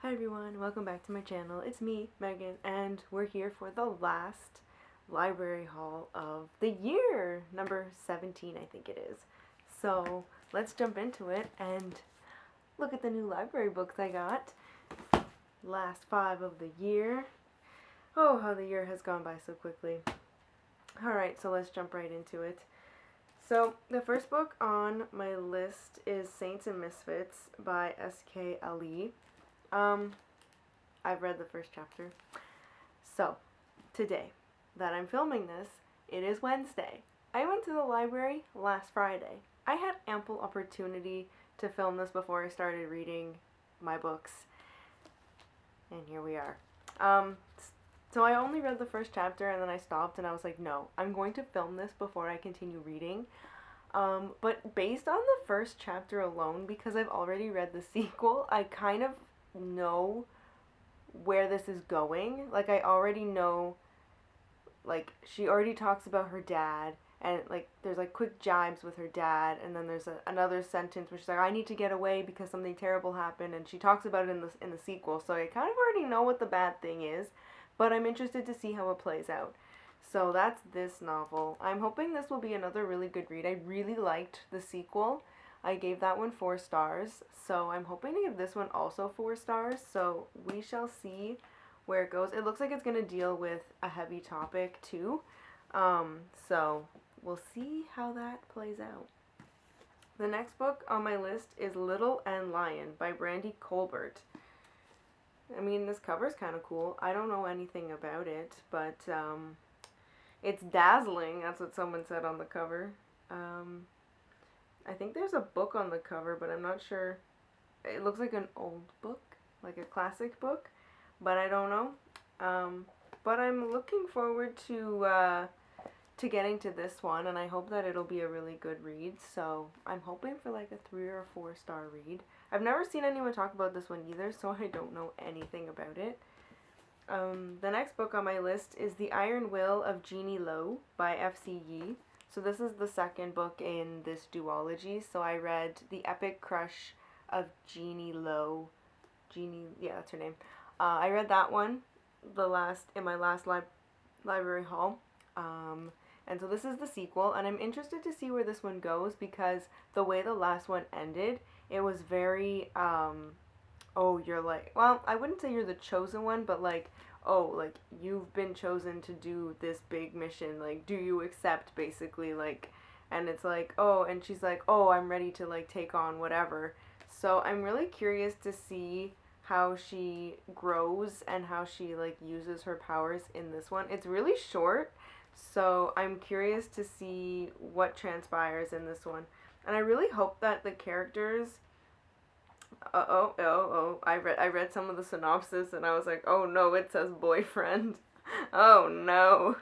Hi everyone, welcome back to my channel. It's me, Megan, and we're here for the last library haul of the year, number 17 I think it is. So let's jump into it and look at the new library books I got. Last 5 of the year. Oh, how the year has gone by so quickly. Alright, so let's jump right into it. So the first book on my list is Saints and Misfits by S.K. Ali. I've read the first chapter. So, today that I'm filming this, it is Wednesday. I went to the library last Friday. I had ample opportunity to film this before I started reading my books. And here we are. So I only read the first chapter and then I stopped and I was like, no, I'm going to film this before I continue reading. But based on the first chapter alone, because I've already read the sequel, I kind of know where this is going. Like, I already know, like, she already talks about her dad, and, like, there's, like, quick jibes with her dad, and then there's another sentence where she's like, I need to get away because something terrible happened, and she talks about it in the sequel, so I kind of already know what the bad thing is, but I'm interested to see how it plays out. So that's this novel. I'm hoping this will be another really good read. I really liked the sequel. I gave that one 4 stars, so I'm hoping to give this one also 4 stars, so we shall see where it goes. It looks like it's going to deal with a heavy topic too, so we'll see how that plays out. The next book on my list is Little and Lion by Brandy Colbert. I mean, this cover's kind of cool. I don't know anything about it, but it's dazzling. That's what someone said on the cover. I think there's a book on the cover, but I'm not sure. It looks like an old book, like a classic book, but I don't know. But I'm looking forward to getting to this one, and I hope that it'll be a really good read. So I'm hoping for like a 3 or 4 star read. I've never seen anyone talk about this one either, so I don't know anything about it. The next book on my list is The Iron Will of Jeannie Lo by F.C. Yee. So this is the second book in this duology. So I read The Epic Crush of Jeannie Lo. Yeah, that's her name. I read that one in my last library haul. And so this is the sequel, and I'm interested to see where this one goes because the way the last one ended, it was very oh, you're like, well, I wouldn't say you're the chosen one, but like, oh, like, you've been chosen to do this big mission, like, do you accept, basically, like, and it's like, oh, and she's like, oh, I'm ready to, like, take on whatever. So I'm really curious to see how she grows and how she, like, uses her powers in this one. It's really short, so I'm curious to see what transpires in this one. And I really hope that the characters I read some of the synopsis and I was like, oh no, it says boyfriend. Oh no.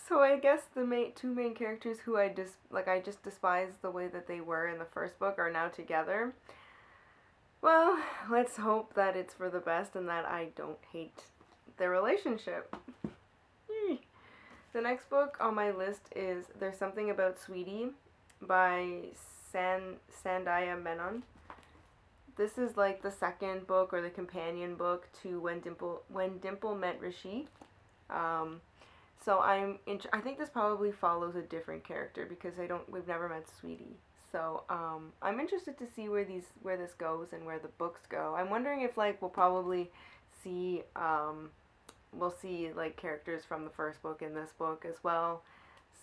So I guess the two main characters who I just despised the way that they were in the first book are now together. Well, let's hope that it's for the best and that I don't hate their relationship. The next book on my list is There's Something About Sweetie by Sandhya Menon. This is like the second book or the companion book to When Dimple Met Rishi. So I think this probably follows a different character because we've never met Sweetie. So I'm interested to see where this goes and where the books go. I'm wondering if like see we'll see like characters from the first book in this book as well.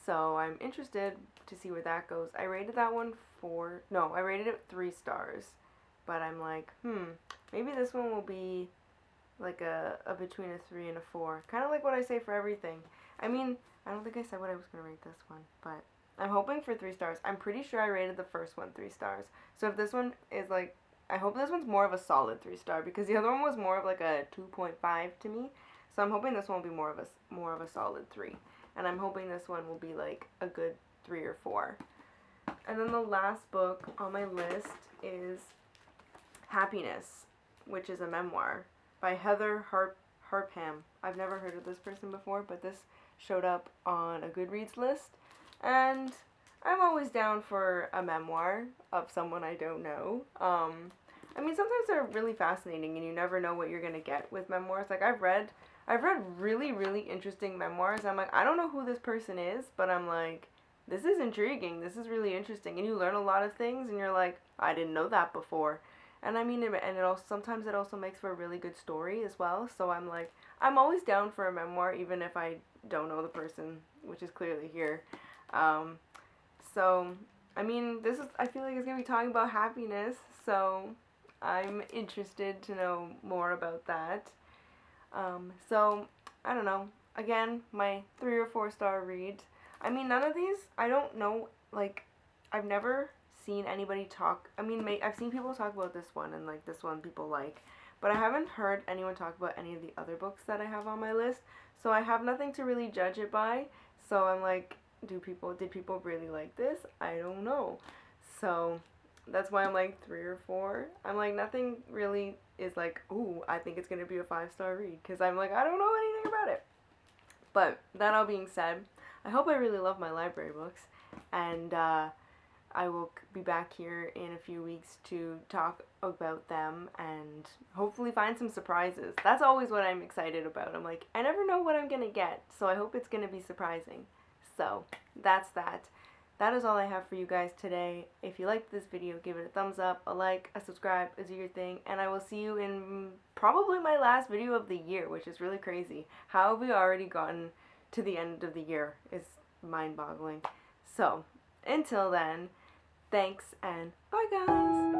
So I'm interested to see where that goes. I rated it 3 stars. But I'm like, maybe this one will be like a between a 3 and a 4. Kind of like what I say for everything. I mean, I don't think I said what I was going to rate this one, but I'm hoping for 3 stars. I'm pretty sure I rated the first one 3 stars. So if this one is like, I hope this one's more of a solid 3 star because the other one was more of like a 2.5 to me. So I'm hoping this one will be more of a solid 3. And I'm hoping this one will be like a good 3 or 4. And then the last book on my list is Happiness, which is a memoir by Heather Harpham. I've never heard of this person before, but this showed up on a Goodreads list, and I'm always down for a memoir of someone I don't know. I mean, sometimes they're really fascinating and you never know what you're going to get with memoirs. Like I've read really, really interesting memoirs. I'm like, I don't know who this person is, but I'm like, this is intriguing. This is really interesting. And you learn a lot of things and you're like, I didn't know that before. And I mean, and it also, sometimes it also makes for a really good story as well. So I'm like, I'm always down for a memoir, even if I don't know the person, which is clearly here. Um, so, I mean, I feel like it's going to be talking about happiness. So I'm interested to know more about that. So, I don't know. Again, my 3 or 4 star read. I mean, none of these, I don't know, like, I've never seen anybody talk. I mean, I've seen people talk about this one, and, like, this one people like. But I haven't heard anyone talk about any of the other books that I have on my list. So I have nothing to really judge it by. So I'm like, did people really like this? I don't know. So that's why I'm like 3 or 4. I'm like, nothing really is like, ooh, I think it's gonna be a 5 star read, because I'm like, I don't know anything about it. But that all being said, I hope I really love my library books, and I will be back here in a few weeks to talk about them and hopefully find some surprises. That's always what I'm excited about. I'm like, I never know what I'm gonna get, so I hope it's gonna be surprising. So that's that. That is all I have for you guys today. If you liked this video, give it a thumbs up, a like, a subscribe, a do your thing, and I will see you in probably my last video of the year, which is really crazy. How have we already gotten to the end of the year? Is mind-boggling. So, until then, thanks and bye guys!